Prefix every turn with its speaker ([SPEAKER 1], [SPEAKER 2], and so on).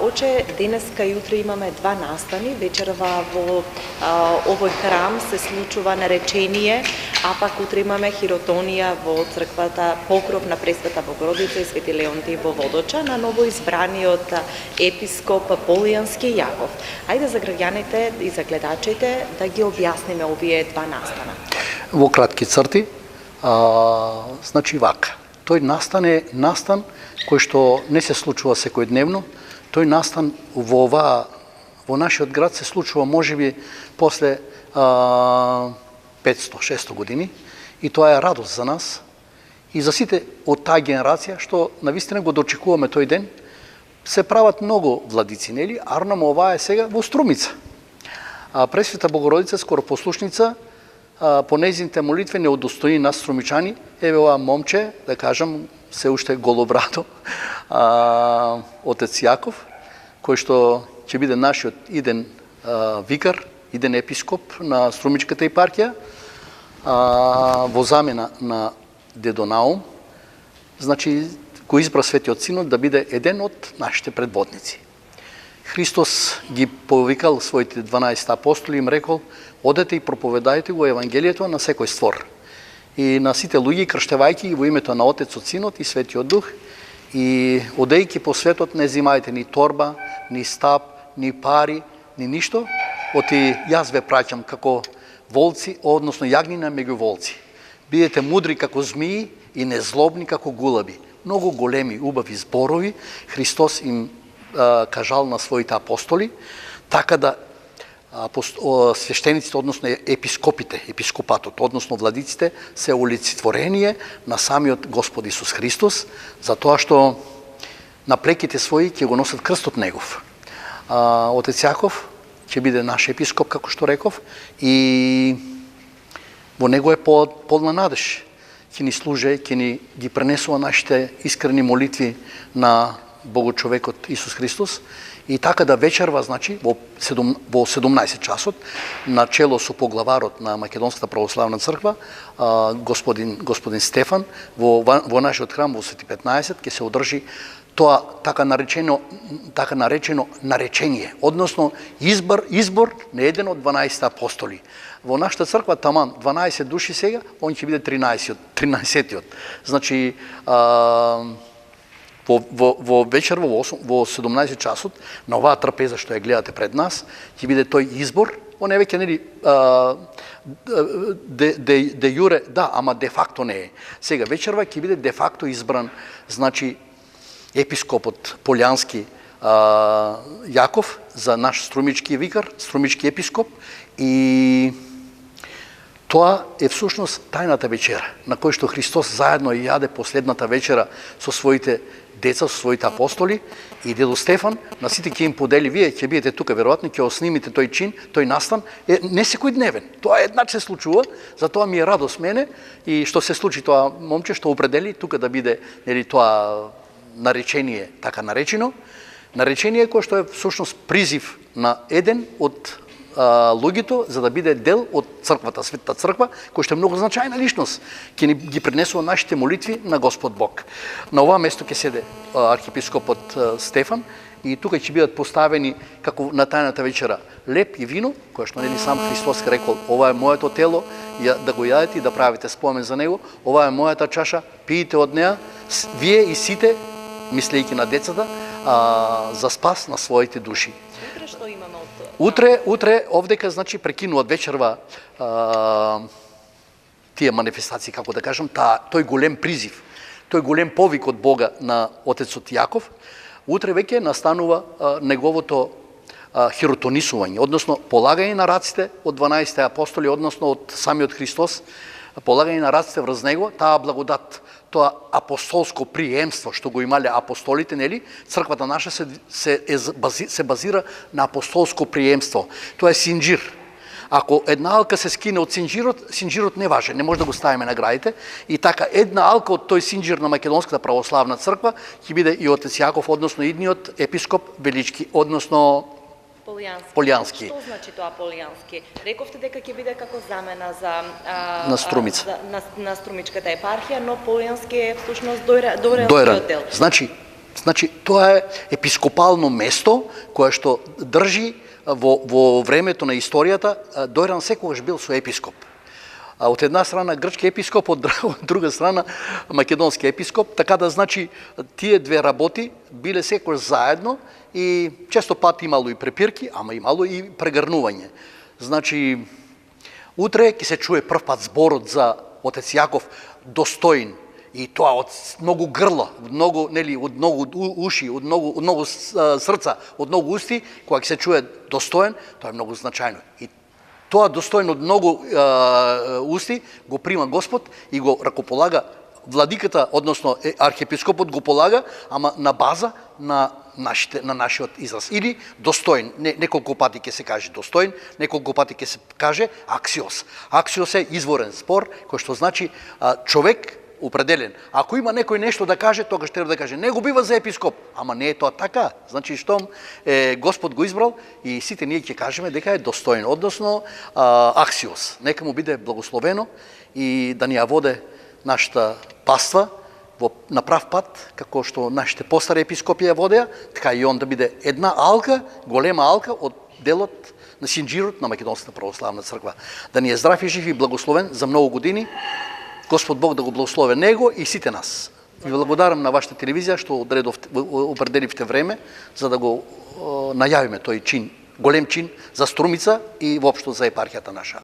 [SPEAKER 1] Оче, денеска и утре имаме два настани. Вечерва во овој храм се случува наречение, а пак утре имаме хиротонија во црквата Покров на Пресвета Богородица и Свети Леонтий во Водоча на новоизбраниот епископ Полијански Јаков. Ајде за граѓаните и за гледачите да ги објасниме овие два настана.
[SPEAKER 2] Во кратки црти, значи вака. Тој настан е настан кој што не се случува секојдневно. Тој настан во нашиот град се случува можеби после 500-600 години и тоа е радост за нас и за сите од таа генерација што навистина го дочекуваме тој ден. Се прават многу владици, нели? Арнам ова е сега во Струмица. Пресвета Богородица, скоропослушница, по нејзините молитви не удостои нас струмичани. Еве ова момче, да кажам, се уште голобрато, отец Јаков, кој што ќе биде нашиот иден викар, иден епископ на Струмичката епархија, во замена на дедо Наум. Значи, го избра Светиот Синод да биде еден од нашите предводници. Христос ги повикал своите 12 апостоли и им рекол: одете и проповедајте го Евангелието на секој створ. И на сите луѓе, крштевајќи ги во името на Отецот, Синот и Светиот Дух, и одејќи по светот не земајте ни торба, ни стап, ни пари, ни ништо, оти јас ве праќам како волци, односно јагнина меѓу волци. Бидете мудри како змии и незлобни како гулаби. Многу големи, убави зборови Христос им кажал на своите апостоли, така да свештениците, односно епископите, епископатот, односно владиците, се олицетворение на самиот Господ Исус Христос, затоа што на плеките своји ќе го носат крстот негов. Отец Јаков ќе биде наш епископ, како што реков, и во него е полна надеж. Ќе ни служе, ќе ни ги пренесува нашите искрени молитви на Богочовекот Исус Христос, и така да вечерва, значи, во 17 часот, на чело со поглаварот на Македонската православна црква, господин Стефан, во нашиот храм во Свети 15 ќе се одржи тоа така наречено наречение, односно избор на еден од 12 апостоли. Во нашата црква таман 12 души сега, он ќе биде 13-тиот. Значи, во вечер во 17 часот на оваа трапеза што ја гледате пред нас ќе биде тој избор. Он е веќе нели де јуре, да, ама де факто не е. Сега вечерва ќе биде де факто избран, значи, епископот Полијански Јаков за наш струмички викар, струмички епископ, и тоа е всушност тајната вечера на кој што Христос заедно јаде последната вечера со своите деца, со своите апостоли, и дедо Стефан на сите ќе им подели. Вие ќе бидете тука, веројатно ќе оснимите тој чин, тој настан. Не секојдневен. Тоа еднаш се случува, затоа ми е радост мене и што се случи тоа момче што определи тука да биде, нели, тоа наречение, така наречено. Наречение кое што е всушност призив на еден од луѓето за да биде дел од црквата, Светата црква, кој што е многу значајна личност, ќе ни ги пренесува нашите молитви на Господ Бог. На ова место ќе седе архиепископот Стефан и тука ќе бидат поставени, како на тајната вечера, леп и вино, кој што нели сам Христос рекол: ова е моето тело, да го јадете и да правите спомен за него. Ова е мојата чаша, пиете од неа, вие и сите, мислејќи на децата, за спас на своите души.
[SPEAKER 1] Утре што имаме од
[SPEAKER 2] Утре овдека, значи, прекинува од вечерва тие манифестации, како да кажам, тој голем призив, тој голем повик од Бога на отецот Јаков. Утре веќе настанува неговото хиротонисување, односно полагање на раците од 12 апостоли, односно од самиот Христос, полагање на раците врз него, таа благодат, тоа апостолско приемство што го имале апостолите, нели? Црквата наша се базира на апостолско приемство. Тоа е синџир. Ако една алка се скине од синџирот не важи, не може да го ставиме на граите. И така една алка од тој синџир на Македонската православна црква ќе биде и отец Јаков, односно идниот епископ Велички, односно Полијански.
[SPEAKER 1] Што значи тоа Полијански? Рековте дека ќе биде како замена за
[SPEAKER 2] на Струмица.
[SPEAKER 1] На Струмичката епархија, но Полијански е всушност дојранскиот дел.
[SPEAKER 2] Значи, Значи, тоа е епископално место кое што држи во времето на историјата. Дојран секогаш бил со епископ. Од една страна грчки епископ, од друга страна македонски епископ, така да значи тие две работи биле секогаш заедно и често пат имало и препирки, ама имало и прегрнување. Значи, утре ќе се чуе прв пат зборот за отец Јаков достоин, и тоа од многу грла, од многу, нели, од многу уши, од многу срца, од многу усти, кога ќе се чуе достоен, тоа е многу значајно. И тоа достоен од многу усти го прима Господ и го ракополага владиката, односно архиепископот го полага, ама на база на нашиот израз. Или достоин, неколку пати ќе се каже достоин, неколку пати ќе се каже аксиос. Аксиос е изворен спор, кој што значи човек определен. Ако има некој нешто да каже, тогаш треба да каже, не го бива за епископ. Ама не е тоа така. Значи, штом Господ го избрал и сите ние ќе кажеме дека е достоен, односно аксиос. Нека му биде благословено и да ни ја воде нашата паства на прав пат, како што нашите постари епископи ја водеа, така и он да биде една алка, голема алка од делот на синџирот на Македонската православна црква. Да ни е здрав и жив и благословен за многу години. Господ Бог да го благослови него и сите нас. Ви благодарам на вашата телевизија што определивте време за да го најавиме тој чин, голем чин за Струмица и воопшто за епархијата наша.